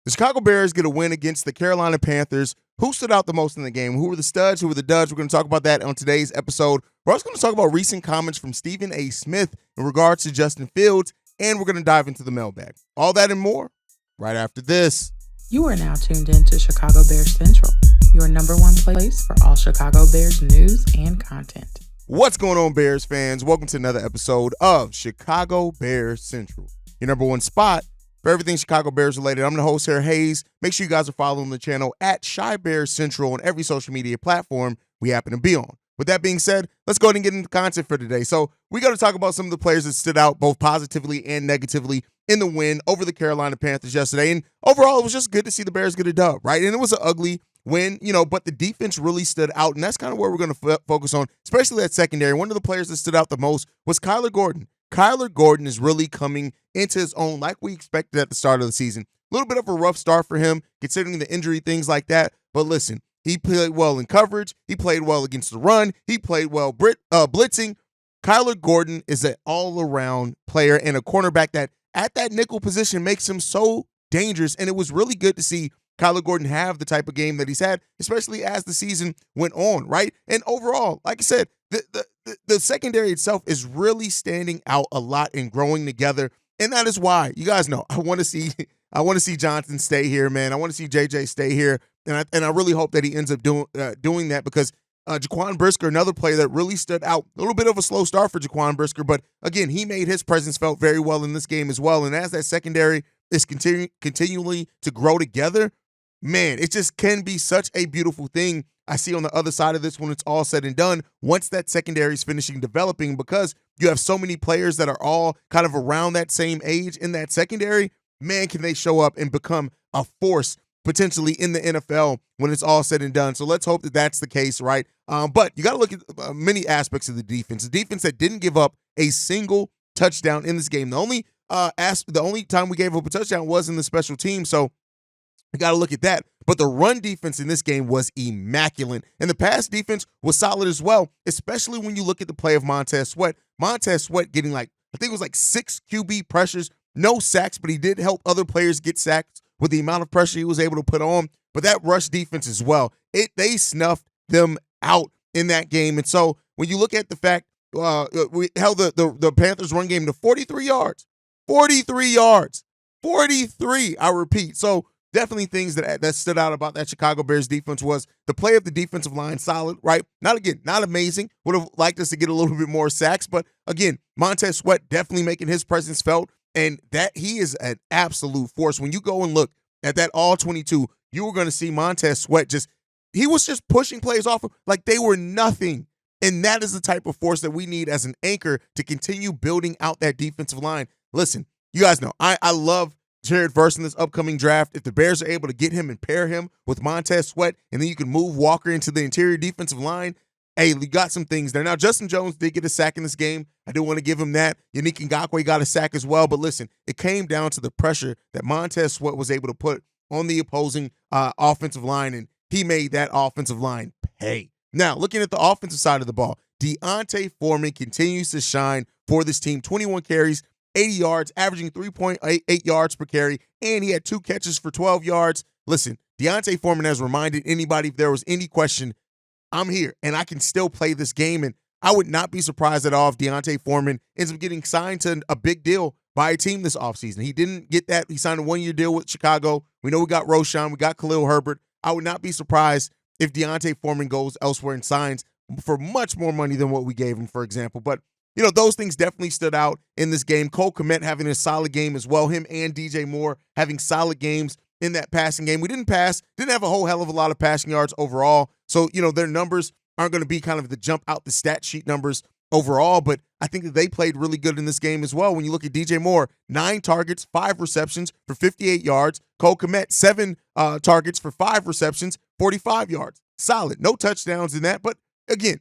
The Chicago Bears get a win against the Carolina Panthers. Who stood out the most in the game? Who were the studs? Who were the duds? We're going to talk about that on today's episode. We're also going to talk about recent comments from Stephen A. Smith in regards to Justin Fields, and we're going to dive into the mailbag. All that and more right after this. You are now tuned in to Chicago Bears Central, your number one place for all Chicago Bears news and content. What's going on, Bears fans? Welcome to another episode of Chicago Bears Central, your number one spot for everything Chicago Bears related. I'm the host here, Hayes. Make sure you guys are following the channel at Chi Bears Central on every social media platform we happen to be on. With that being said, let's go ahead and get into content for today. So we got to talk about some of the players that stood out both positively and negatively in the win over the Carolina Panthers yesterday. And overall, it was just good to see the Bears get a dub, right? And it was an ugly win, but the defense really stood out. And that's kind of where we're going to focus on, especially that secondary. One of the players that stood out the most was Kyler Gordon. Kyler Gordon is really coming into his own like we expected at the start of the season. A little bit of a rough start for him, considering the injury, things like that. But listen, he played well in coverage. He played well against the run. He played well blitzing. Kyler Gordon is an all-around player and a cornerback that at that nickel position makes him so dangerous. And it was really good to see Kyler Gordon have the type of game that he's had, especially as the season went on, right? And overall, like I said, the secondary itself is really standing out a lot and growing together. And that is why, you guys know, I want to see Johnson stay here, man. I want to see JJ stay here. And I really hope that he ends up doing that because Jaquan Brisker, another player that really stood out. A little bit of a slow start for Jaquan Brisker, but again, he made his presence felt very well in this game as well. And as that secondary is continually to grow together, man, it just can be such a beautiful thing. I see on the other side of this when it's all said and done, once that secondary is finishing developing, because you have so many players that are all kind of around that same age in that secondary, man, can they show up and become a force potentially in the NFL when it's all said and done. So let's hope that that's the case, right? But you got to look at many aspects of the defense. The defense that didn't give up a single touchdown in this game. The only time we gave up a touchdown was in the special team. So you got to look at that. But the run defense in this game was immaculate. And the pass defense was solid as well, especially when you look at the play of Montez Sweat. Montez Sweat getting I think it was 6 QB pressures, no sacks, but he did help other players get sacks with the amount of pressure he was able to put on. But that rush defense as well, they snuffed them out in that game. And so when you look at the fact we held the Panthers run game to 43 yards. 43 yards. 43, I repeat. So definitely things that stood out about that Chicago Bears defense was the play of the defensive line solid, right? Not amazing. Would have liked us to get a little bit more sacks. But again, Montez Sweat definitely making his presence felt. And that he is an absolute force. When you go and look at that all-22, you were going to see Montez Sweat he was just pushing plays off like they were nothing. And that is the type of force that we need as an anchor to continue building out that defensive line. Listen, you guys know, I love Jared Verse in this upcoming draft. If the Bears are able to get him and pair him with Montez Sweat, and then you can move Walker into the interior defensive line, hey, we got some things there. Now, Justin Jones did get a sack in this game. I do want to give him that. Yannick Ngakoue got a sack as well. But listen, it came down to the pressure that Montez Sweat was able to put on the opposing offensive line, and he made that offensive line pay. Now, looking at the offensive side of the ball, D'Onta Foreman continues to shine for this team. 21 carries, 80 yards, averaging 3.8 yards per carry, and he had 2 catches for 12 yards. Listen, D'Onta Foreman has reminded anybody if there was any question, I'm here, and I can still play this game, and I would not be surprised at all if D'Onta Foreman ends up getting signed to a big deal by a team this offseason. He didn't get that. He signed a 1-year deal with Chicago. We know we got Roschon. We got Khalil Herbert. I would not be surprised if D'Onta Foreman goes elsewhere and signs for much more money than what we gave him, for example. But, those things definitely stood out in this game. Cole Kmet having a solid game as well. Him and DJ Moore having solid games in that passing game. We didn't have a whole hell of a lot of passing yards overall. So, their numbers aren't going to be kind of the jump out the stat sheet numbers overall, but I think that they played really good in this game as well. When you look at DJ Moore, 9 targets, 5 receptions for 58 yards. Cole Kmet, 7 targets for 5 receptions, 45 yards. Solid. No touchdowns in that, but again,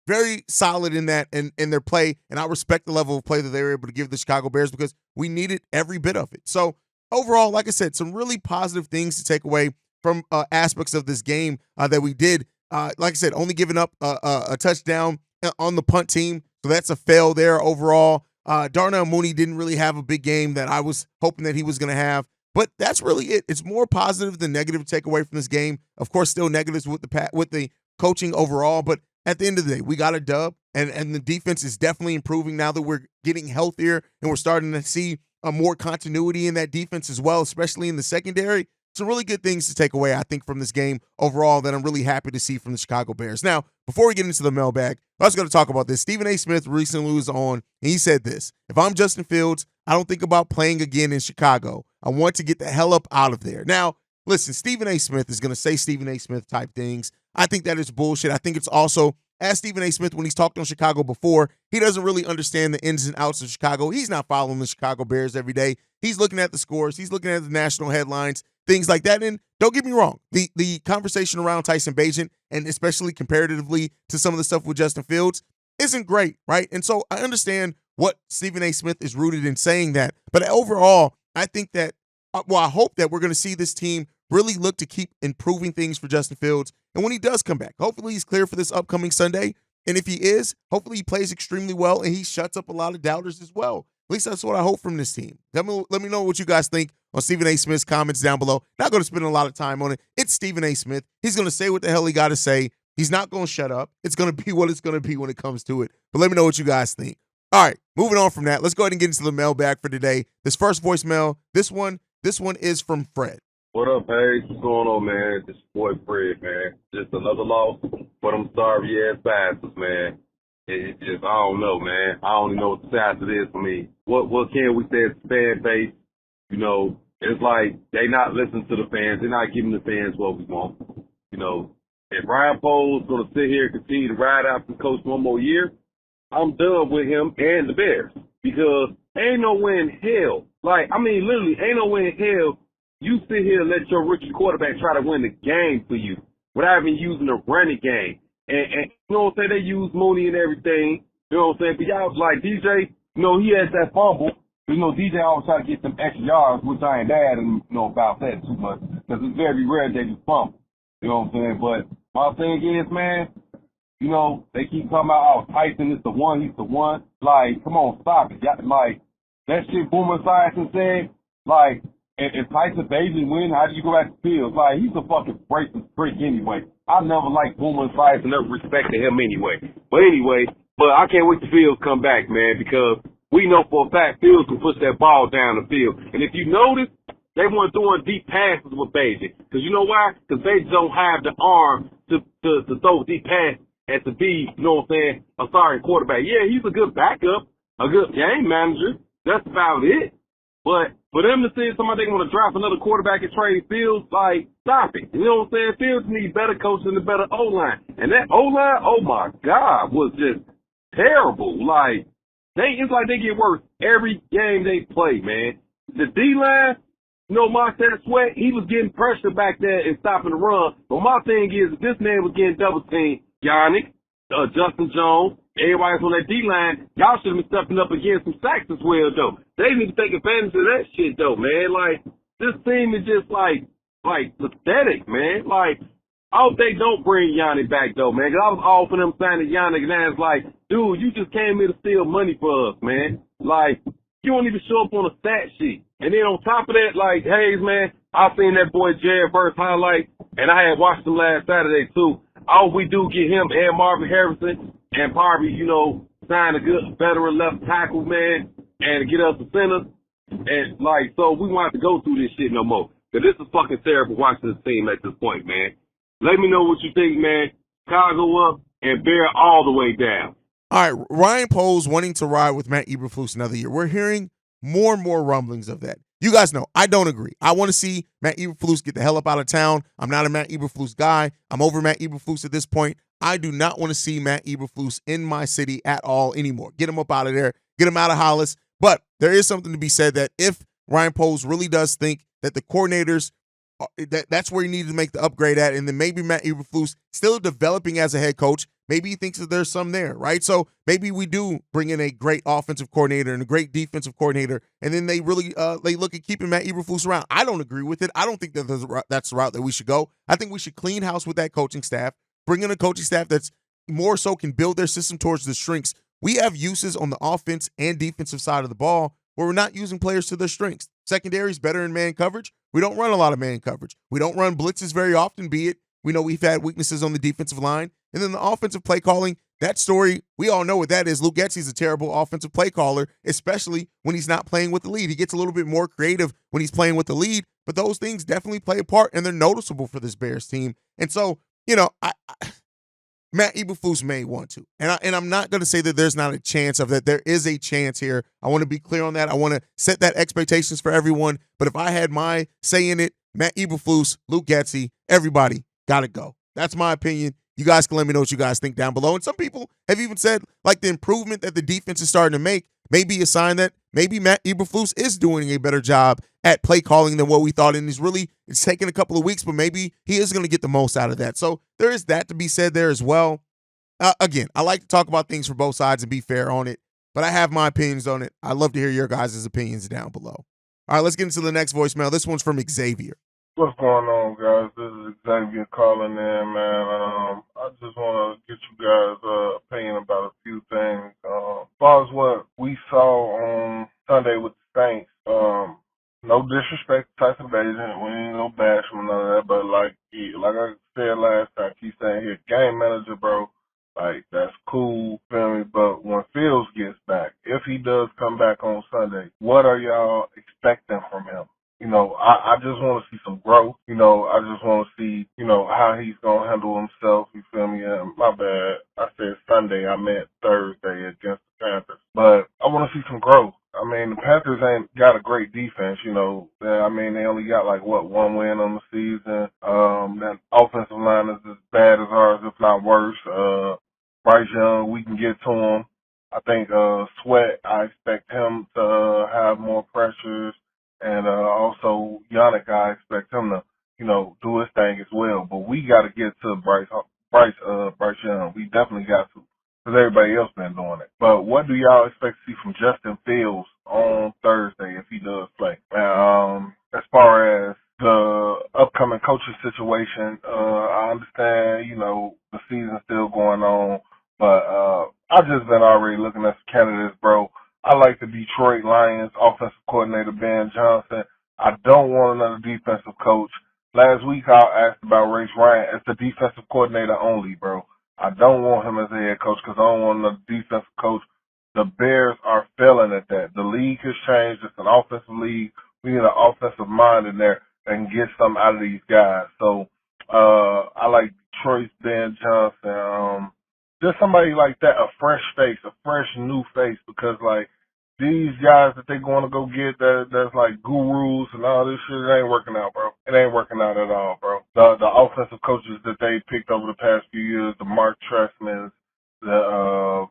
very solid in that and in their play, and I respect the level of play that they were able to give the Chicago Bears because we needed every bit of it. So overall, like I said, some really positive things to take away from aspects of this game that we did. Like I said, only giving up a touchdown on the punt team, so that's a fail there overall. Darnell Mooney didn't really have a big game that I was hoping that he was going to have. But that's really it. It's more positive than negative to take away from this game. Of course, still negatives with the coaching overall, but at the end of the day, we got a dub, and the defense is definitely improving now that we're getting healthier and we're starting to see a more continuity in that defense as well, especially in the secondary. Some really good things to take away, I think, from this game overall that I'm really happy to see from the Chicago Bears. Now, before we get into the mailbag, I was going to talk about this. Stephen A. Smith recently was on, and he said this: if I'm Justin Fields, I don't think about playing again in Chicago. I want to get the hell up out of there. Now, listen, Stephen A. Smith is going to say Stephen A. Smith type things. I think that is bullshit. I think it's also, as Stephen A. Smith, when he's talked on Chicago before, he doesn't really understand the ins and outs of Chicago. He's not following the Chicago Bears every day. He's looking at the scores. He's looking at the national headlines, things like that. And don't get me wrong, the conversation around Tyson Bagent, and especially comparatively to some of the stuff with Justin Fields, isn't great, right? And so I understand what Stephen A. Smith is rooted in saying that. But overall, I think that, I hope that we're going to see this team really look to keep improving things for Justin Fields. And when he does come back, hopefully he's clear for this upcoming Sunday. And if he is, hopefully he plays extremely well and he shuts up a lot of doubters as well. At least that's what I hope from this team. Let me know what you guys think on Stephen A. Smith's comments down below. Not going to spend a lot of time on it. It's Stephen A. Smith. He's going to say what the hell he got to say. He's not going to shut up. It's going to be what it's going to be when it comes to it. But let me know what you guys think. All right, moving on from that, let's go ahead and get into the mailbag for today. This first voicemail, this one is from Fred. What up, Hayes? What's going on, man? This boy Fred, man. Just another loss for them sorry-ass bastards, man. It's just, I don't know, man. I don't even know what the size it is for me. What can we say as a fan base? You know, it's like they not listening to the fans. They're not giving the fans what we want. You know, if Ryan Poles going to sit here and continue to ride out the coach one more year, I'm done with him and the Bears. Because ain't no way in hell, literally, ain't no way in hell you sit here and let your rookie quarterback try to win the game for you without even using the running game. And you know what I'm saying? They use Mooney and everything. You know what I'm saying? But y'all, like DJ, you know, he has that fumble. You know, DJ always try to get some extra yards, which I ain't mad about that too much. Because it's very rare that you fumble. You know what I'm saying? But my thing is, man, you know, they keep talking about, Tyson is the one, he's the one. Like, come on, stop it. Like, that shit Boomer Esiason said, like, if Tyson Bagent win, how do you go back to Fields? Like, he's a fucking racist freak anyway. I never liked Boomer Esiason, never respected him anyway. But I can't wait to Fields come back, man, because we know for a fact Fields can push that ball down the field. And if you notice, they weren't throwing deep passes with Bagent. Because you know why? Because Bagent don't have the arm to throw deep passes and to be, you know what I'm saying, a starting quarterback. Yeah, he's a good backup, a good game manager. That's about it. But for them to say somebody they want to draft another quarterback and trade Fields, like, stop it. You know what I'm saying? Fields need better coaching and a better O-line. And that O-line, oh my God, was just terrible. Like, it's like they get worse every game they play, man. The D-line, you know, Montez Sweat, he was getting pressure back there and stopping the run. But my thing is, if this man was getting double teamed, Yannick, Justin Jones, everybody's on that D-line, y'all should have been stepping up against some sacks as well, though. They need to take advantage of that shit, though, man. Like, this team is just, like pathetic, man. Like, I hope they don't bring Yannick back, though, man, because I was all for them signing Yannick, and I was like, dude, you just came here to steal money for us, man. Like, you don't even show up on a stat sheet. And then on top of that, like, Hayes, man, I seen that boy Jared Verse highlight, and I had watched him last Saturday, too. I hope we do get him and Marvin Harrison and probably, you know, sign a good veteran left tackle, man, and get us a center. And, like, so we won't have to go through this shit no more. Because this is fucking terrible watching this team at this point, man. Let me know what you think, man. Chicago up and Bear all the way down. All right, Ryan Poles wanting to ride with Matt Eberflus another year. We're hearing more and more rumblings of that. You guys know, I don't agree. I want to see Matt Eberflus get the hell up out of town. I'm not a Matt Eberflus guy. I'm over Matt Eberflus at this point. I do not want to see Matt Eberflus in my city at all anymore. Get him up out of there. Get him out of Hollis. But there is something to be said that if Ryan Poles really does think that the coordinators, that's where he needed to make the upgrade at, and then maybe Matt Eberflus still developing as a head coach, maybe he thinks that there's some there, right? So maybe we do bring in a great offensive coordinator and a great defensive coordinator, and then they really they look at keeping Matt Eberflus around. I don't agree with it. I don't think that that's the route that we should go. I think we should clean house with that coaching staff, bring in a coaching staff that's more so can build their system towards the strengths. We have uses on the offense and defensive side of the ball where we're not using players to their strengths. Secondary is better in man coverage. We don't run a lot of man coverage. We don't run blitzes very often, be it we know we've had weaknesses on the defensive line. And then the offensive play calling, that story, we all know what that is. Luke Getsy's a terrible offensive play caller, especially when he's not playing with the lead. He gets a little bit more creative when he's playing with the lead, but those things definitely play a part, and they're noticeable for this Bears team. And so, Matt Eberflus may want to. And I'm not going to say that there's not a chance of that. There is a chance here. I want to be clear on that. I want to set that expectations for everyone. But if I had my say in it, Matt Eberflus, Luke Getsy, everybody got to go. That's my opinion. You guys can let me know what you guys think down below. And some people have even said, like, the improvement that the defense is starting to make may be a sign that maybe Matt Eberflus is doing a better job at play calling than what we thought. And it's taken a couple of weeks, but maybe he is going to get the most out of that. So there is that to be said there as well. Again, I like to talk about things for both sides and be fair on it, but I have my opinions on it. I'd love to hear your guys' opinions down below. All right, let's get into the next voicemail. This one's from Xavier. What's going on, guys? This is Xavier calling in, man. I just want to get you guys' opinion about a few things. As far as what we saw on Sunday with the Saints, no disrespect to Tyson Bagent. We ain't no bash him, none of that. But like I said last time, I keep saying here, game manager, bro. Like, that's cool, feel me? But when Fields gets back, if he does come back on Sunday, what are y'all expecting from him? I just want to see some growth. I just want to see, how he's going to handle himself. You feel me? My bad. I said Sunday. I meant Thursday against the Panthers. But I want to see some growth. I mean, the Panthers ain't got a great defense, they only got, one win on the season. That offensive line is as bad as ours, if not worse. Bryce Young, we can get to him. I think Sweat, I expect him to have more pressures. And also, Yannick, I expect him to, do his thing as well. But we got to get to Bryce Young. We definitely got to, because everybody else been doing it. But what do y'all expect to see from Justin Fields on Thursday if he does play? As far as the upcoming coaching situation, I understand, the season's still going on. But I've just been already looking at some candidates, bro. I like the Detroit Lions offensive coordinator, Ben Johnson. I don't want another defensive coach. Last week I asked about Race Ryan as the defensive coordinator only, bro. I don't want him as a head coach because I don't want another defensive coach. The Bears are failing at that. The league has changed. It's an offensive league. We need an offensive mind in there that can get something out of these guys. So I like Detroit's Ben Johnson. Just somebody like that, a fresh face, a fresh new face, because these guys that they going to go get that's like gurus and all this shit, it ain't working out, bro. It ain't working out at all, bro. The offensive coaches that they picked over the past few years, the Mark Trestmans, the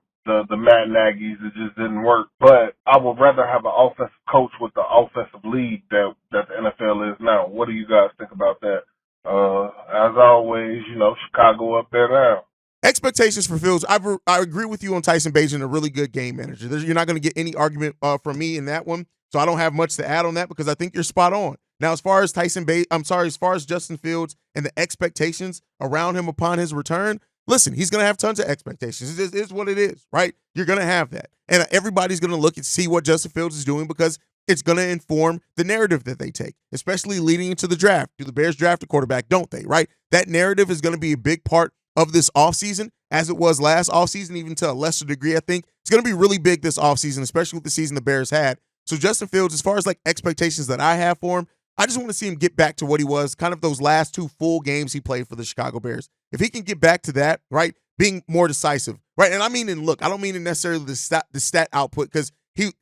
Matt Nagy's, it just didn't work. But I would rather have an offensive coach with the offensive lead that the NFL is now. What do you guys think about that? As always, Chicago up there now. Expectations for Fields. I agree with you on Tyson Bagent, a really good game manager. You're not going to get any argument from me in that one, so I don't have much to add on that because I think you're spot on. Now, as far as Justin Fields and the expectations around him upon his return, listen, he's going to have tons of expectations. It is what it is, right? You're going to have that, and everybody's going to look and see what Justin Fields is doing because it's going to inform the narrative that they take, especially leading into the draft. Do the Bears draft a quarterback? Don't they? Right? That narrative is going to be a big part of this offseason, as it was last offseason, even to a lesser degree, I think. It's going to be really big this offseason, especially with the season the Bears had. So Justin Fields, as far as expectations that I have for him, I just want to see him get back to what he was, kind of those last two full games he played for the Chicago Bears. If he can get back to that, right, being more decisive, right? And I mean, I don't mean in necessarily the stat output, because he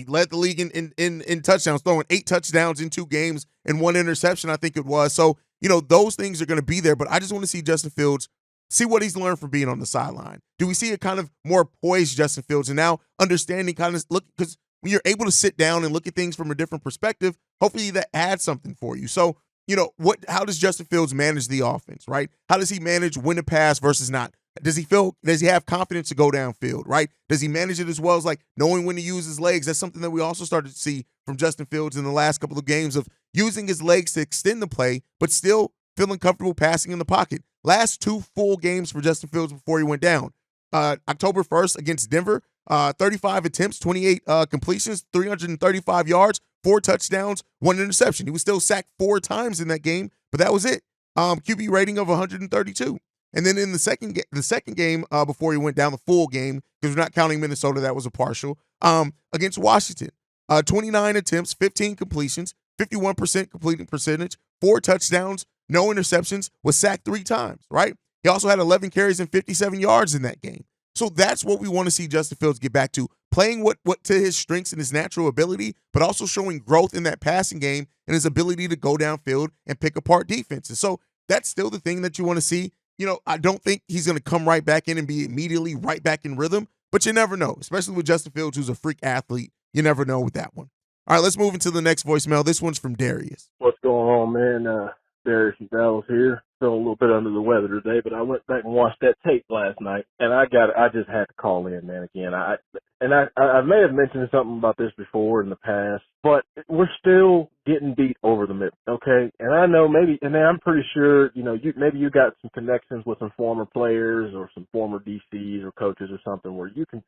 led the league in touchdowns, throwing 8 touchdowns in 2 games and 1 interception, I think it was. So, those things are going to be there, but I just want to see Justin Fields, see what he's learned from being on the sideline. Do we see a kind of more poised Justin Fields and now understanding because when you're able to sit down and look at things from a different perspective, hopefully that adds something for you. So, how does Justin Fields manage the offense, right? How does he manage when to pass versus not? Does he have confidence to go downfield, right? Does he manage it as well as knowing when to use his legs? That's something that we also started to see from Justin Fields in the last couple of games, of using his legs to extend the play, but still feeling comfortable passing in the pocket. Last 2 full games for Justin Fields before he went down. October 1st against Denver, 35 attempts, 28 completions, 335 yards, 4 touchdowns, 1 interception. He was still sacked 4 times in that game, but that was it. QB rating of 132. And then in the second game, before he went down the full game, because we're not counting Minnesota, that was a partial, against Washington. 29 attempts, 15 completions, 51% completing percentage, 4 touchdowns, no interceptions, was sacked 3 times, right? He also had 11 carries and 57 yards in that game. So that's what we want to see Justin Fields get back to, playing what to his strengths and his natural ability, but also showing growth in that passing game and his ability to go downfield and pick apart defenses. So that's still the thing that you want to see. You know, I don't think he's going to come right back in and be immediately right back in rhythm, but you never know, especially with Justin Fields, who's a freak athlete. You never know with that one. All right, let's move into the next voicemail. This one's from Darius. What's going on, man? Darius from Dallas here. Still a little bit under the weather today, but I went back and watched that tape last night, and I just had to call in, man, again. I may have mentioned something about this before in the past, but we're still getting beat over the middle, okay? And I know I'm pretty sure, maybe you got some connections with some former players or some former DCs or coaches or something where you can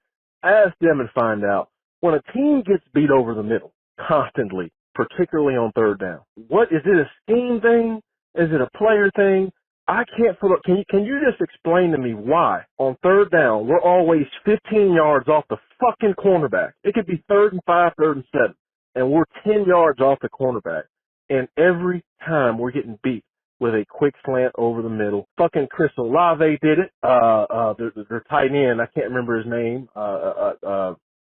ask them and find out when a team gets beat over the middle constantly, particularly on third down. What is it, a scheme thing? Is it a player thing? I can't follow. Can you just explain to me why on third down we're always 15 yards off the fucking cornerback? It could be 3rd and 5, 3rd and 7, and we're 10 yards off the cornerback. And every time we're getting beat with a quick slant over the middle. Fucking Chris Olave did it. Their tight end, I can't remember his name.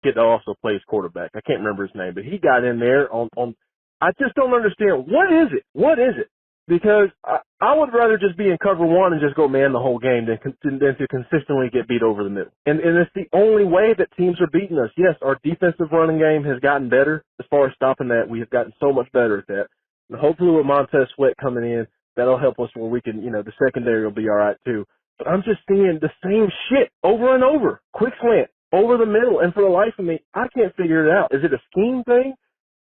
Kid also plays quarterback. I can't remember his name, but he got in there on. I just don't understand. What is it? What is it? Because I would rather just be in cover one and just go man the whole game than to consistently get beat over the middle. And it's the only way that teams are beating us. Yes, our defensive running game has gotten better as far as stopping that. We have gotten so much better at that. And hopefully with Montez Sweat coming in, that'll help us where we can, the secondary will be all right too. But I'm just seeing the same shit over and over. Quick slant over the middle. And for the life of me, I can't figure it out. Is it a scheme thing?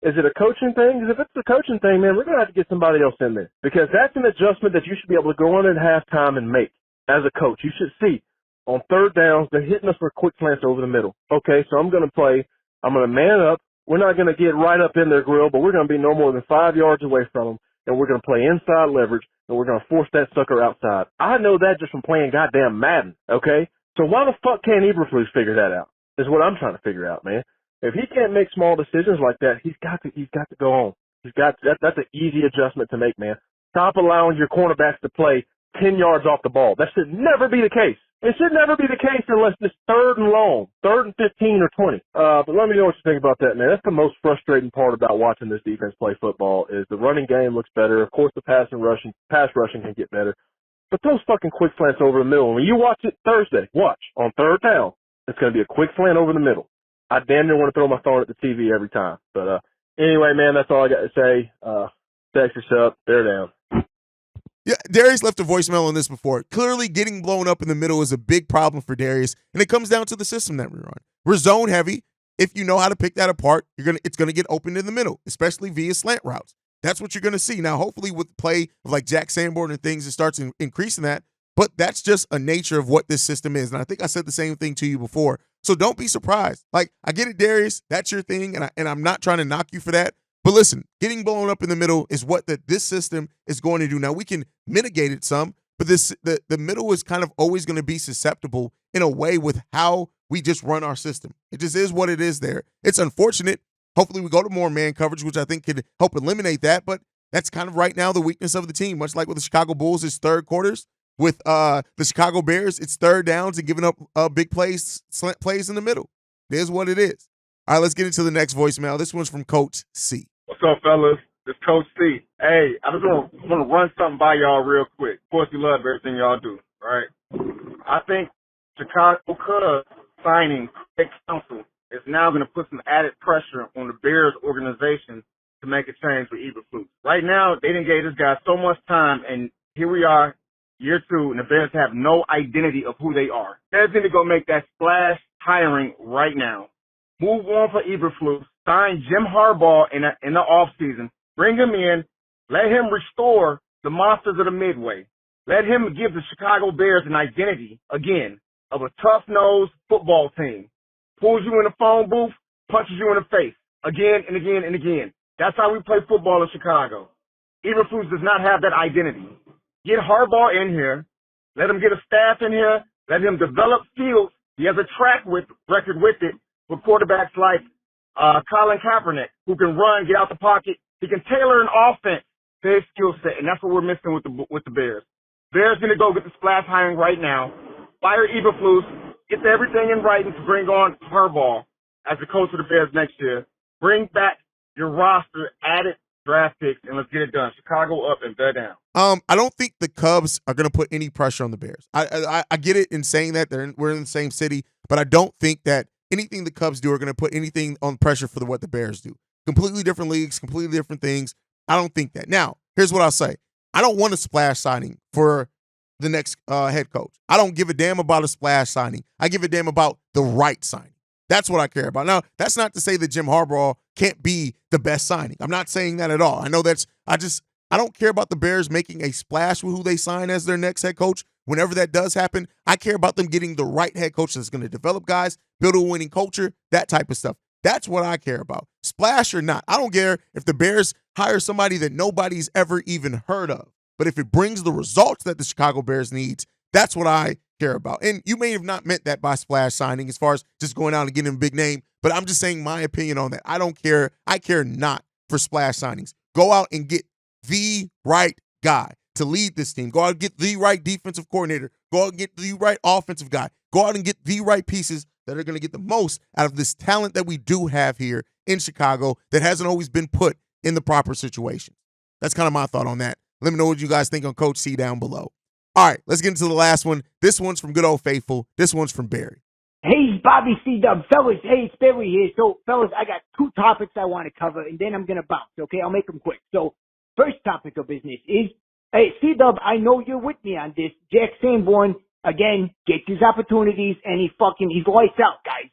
Is it a coaching thing? Because if it's a coaching thing, man, we're going to have to get somebody else in there. Because that's an adjustment that you should be able to go in at halftime and make as a coach. You should see on third downs, they're hitting us for quick slants over the middle. Okay, so I'm going to man up. We're not going to get right up in their grill, but we're going to be no more than 5 yards away from them, and we're going to play inside leverage, and we're going to force that sucker outside. I know that just from playing goddamn Madden, okay? So why the fuck can't Eberflus figure that out is what I'm trying to figure out, man. If he can't make small decisions like that, he's got to go on. That's an easy adjustment to make, man. Stop allowing your cornerbacks to play 10 yards off the ball. That should never be the case. It should never be the case unless it's third and long, 3rd and 15 or 20. But let me know what you think about that, man. That's the most frustrating part about watching this defense play football is the running game looks better. Of course, the pass rushing can get better. But those fucking quick slants over the middle, when you watch it Thursday, watch on third down, it's going to be a quick slant over the middle. I damn near want to throw my phone at the TV every time. But anyway, man, that's all I got to say. Texas up, bear down. Yeah, Darius left a voicemail on this before. Clearly, getting blown up in the middle is a big problem for Darius, and it comes down to the system that we run. We're zone heavy. If you know how to pick that apart, it's gonna get open in the middle, especially via slant routes. That's what you're gonna see. Now, hopefully, with the play of like Jack Sanborn and things, it starts increasing that. But that's just a nature of what this system is. And I think I said the same thing to you before. So don't be surprised. Like, I get it, Darius. That's your thing, and I'm not trying to knock you for that. But listen, getting blown up in the middle is what this system is going to do. Now, we can mitigate it some, but the middle is kind of always going to be susceptible in a way with how we just run our system. It just is what it is there. It's unfortunate. Hopefully we go to more man coverage, which I think could help eliminate that. But that's kind of right now the weakness of the team, much like with the Chicago Bulls, it's third quarters. With the Chicago Bears, it's third downs and giving up big plays, slant plays in the middle. It is what it is. All right, let's get into the next voicemail. This one's from Coach C. What's up, fellas? It's Coach C. Hey, I just want to run something by y'all real quick. Of course, we love everything y'all do, right? I think Chicago Cubs signing Craig Counsell is now going to put some added pressure on the Bears organization to make a change for Eberflus. Right now, they didn't give this guy so much time, and here we are, year 2, and the Bears have no identity of who they are. Bears need to go make that splash hiring right now. Move on for Eberflus. Sign Jim Harbaugh in the offseason. Bring him in. Let him restore the monsters of the Midway. Let him give the Chicago Bears an identity, again, of a tough-nosed football team. pulls you in the phone booth, punches you in the face again and again and again. That's how we play football in Chicago. Eberflus does not have that identity. Get Harbaugh in here. Let him get a staff in here. Let him develop skills. He has a record with it with quarterbacks like Colin Kaepernick, who can run, get out the pocket. He can tailor an offense to his skill set, and that's what we're missing with the Bears. Bears going to go get the splash hiring right now. Fire Eberflus. Get everything in writing to bring on Harbaugh as the coach of the Bears next year. Bring back your roster, add it, draft picks, and let's get it done. Chicago up and Bear down. I don't think the Cubs are going to put any pressure on the Bears. I get it in saying that we're in the same city, but I don't think that anything the Cubs do are going to put anything on pressure for what the Bears do. Completely different leagues, completely different things. I don't think that. Now, here's what I'll say. I don't want a splash signing for the next head coach. I don't give a damn about a splash signing. I give a damn about the right signing. That's what I care about. Now, that's not to say that Jim Harbaugh can't be the best signing. I'm not saying that at all. I know I don't care about the Bears making a splash with who they sign as their next head coach. Whenever that does happen, I care about them getting the right head coach that's going to develop guys, build a winning culture, that type of stuff. That's what I care about. Splash or not. I don't care if the Bears hire somebody that nobody's ever even heard of. But if it brings the results that the Chicago Bears needs, that's what I care about. And you may have not meant that by splash signing as far as just going out and getting a big name, but I'm just saying my opinion on that. I don't care. I care not for splash signings. Go out and get the right guy to lead this team. Go out and get the right defensive coordinator. Go out and get the right offensive guy. Go out and get the right pieces that are going to get the most out of this talent that we do have here in Chicago that hasn't always been put in the proper situations. That's kind of my thought on that. Let me know what you guys think on Coach C down below. All right, let's get into the last one. This one's from good old Faithful. This one's from Barry. Hey, Bobby C-Dub. Fellas, hey, it's Barry here. So, fellas, I got two topics I want to cover, and then I'm going to bounce, okay? I'll make them quick. So, first topic of business is, hey, C-Dub, I know you're with me on this. Jack Sanborn, again, gets his opportunities, and he's lights out, guys.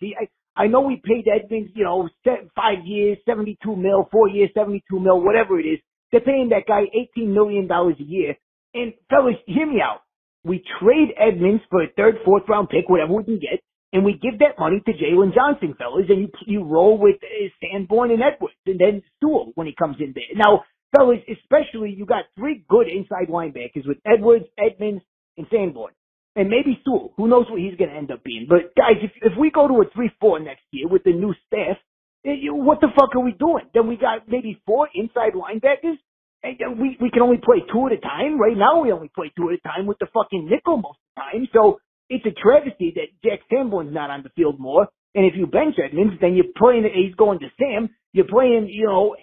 I know we paid Edmonds, 5 years, 72 mil, 4 years, 72 mil, whatever it is. They're paying that guy $18 million a year. And fellas, hear me out. We trade Edmonds for a third, fourth round pick, whatever we can get, and we give that money to Jalen Johnson, fellas, and you roll with Sanborn and Edwards, and then Sewell when he comes in there. Now, fellas, especially you got three good inside linebackers with Edwards, Edmonds, and Sanborn. And maybe Sewell. Who knows what he's going to end up being. But, guys, if we go to a 3-4 next year with the new staff, what the fuck are we doing? Then we got maybe 4 inside linebackers. And we can only play 2 at a time. Right now we only play 2 at a time with the fucking nickel most of the time. So it's a travesty that Jack Sanborn's not on the field more. And if you bench Edmonds, then you're playing, he's going to Sam. You're playing,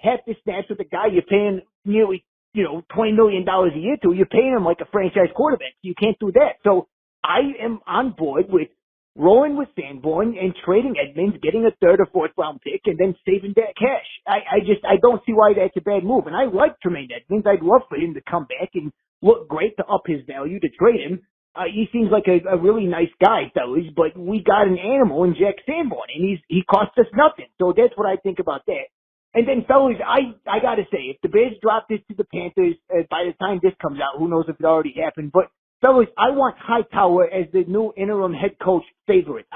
half the snaps with a guy you're paying nearly, $20 million a year to. You're paying him like a franchise quarterback. You can't do that. So I am on board with rolling with Sanborn and trading Edmonds, getting a third or fourth round pick, and then saving that cash. I don't see why that's a bad move. And I like Tremaine Edmonds. I'd love for him to come back and look great to up his value to trade him. He seems like a really nice guy, fellas, but we got an animal in Jack Sanborn, and he cost us nothing. So that's what I think about that. And then, fellas, I gotta say, if the Bears drop this to the Panthers, by the time this comes out, who knows if it already happened, but fellas, I want Hightower as the new interim head coach favorite.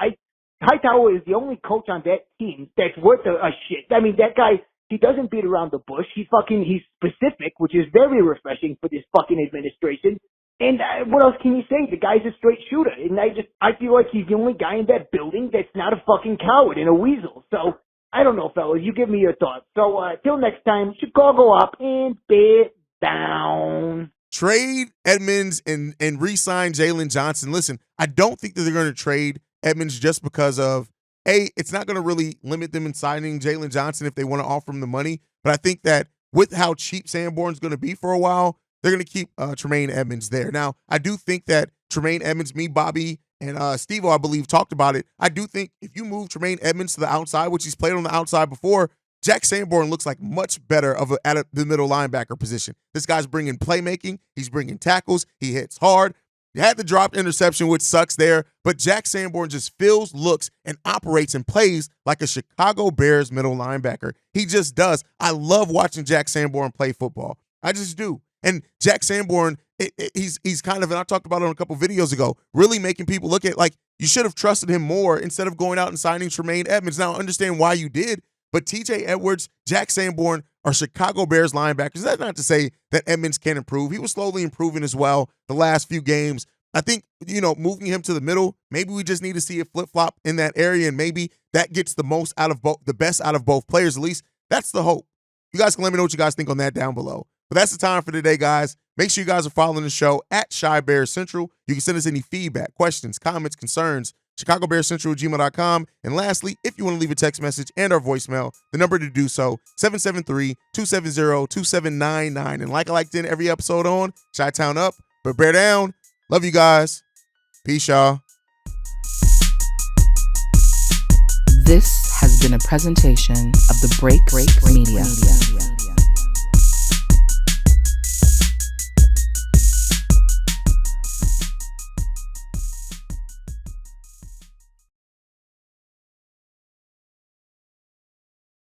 Hightower is the only coach on that team that's worth a shit. I mean, that guy, he doesn't beat around the bush. He's specific, which is very refreshing for this fucking administration. And what else can you say? The guy's a straight shooter. And I feel like he's the only guy in that building that's not a fucking coward and a weasel. So, I don't know, fellas. You give me your thoughts. So, till next time, Chicago up and Bear down. Trade Edmonds and re-sign Jalen Johnson. Listen, I don't think that they're going to trade Edmonds just because of, it's not going to really limit them in signing Jalen Johnson if they want to offer him the money. But I think that with how cheap Sanborn's going to be for a while, they're going to keep Tremaine Edmonds there. Now, I do think that Tremaine Edmonds, me, Bobby, and Steve-O, I believe, talked about it. I do think if you move Tremaine Edmonds to the outside, which he's played on the outside before, Jack Sanborn looks like much better at the middle linebacker position. This guy's bringing playmaking. He's bringing tackles. He hits hard. He had the dropped interception, which sucks there, but Jack Sanborn just feels, looks, and operates and plays like a Chicago Bears middle linebacker. He just does. I love watching Jack Sanborn play football. I just do. And Jack Sanborn, he's kind of, and I talked about it on a couple videos ago, really making people look at, like, you should have trusted him more instead of going out and signing Tremaine Edmonds. Now, I understand why you did, but TJ Edwards, Jack Sanborn are Chicago Bears linebackers. That's not to say that Edmonds can't improve. He was slowly improving as well the last few games. I think, moving him to the middle, maybe we just need to see a flip-flop in that area, and maybe that gets the most out of the best out of both players. At least that's the hope. You guys can let me know what you guys think on that down below. But that's the time for today, guys. Make sure you guys are following the show at Shy Bears Central. You can send us any feedback, questions, comments, concerns, ChicagoBearsCentral@gmail.com. And lastly, if you want to leave a text message and our voicemail, the number to do so, 773-270-2799. And like I like to end every episode on, Chi-Town up, but bear down. Love you guys. Peace, y'all. This has been a presentation of the Break Media.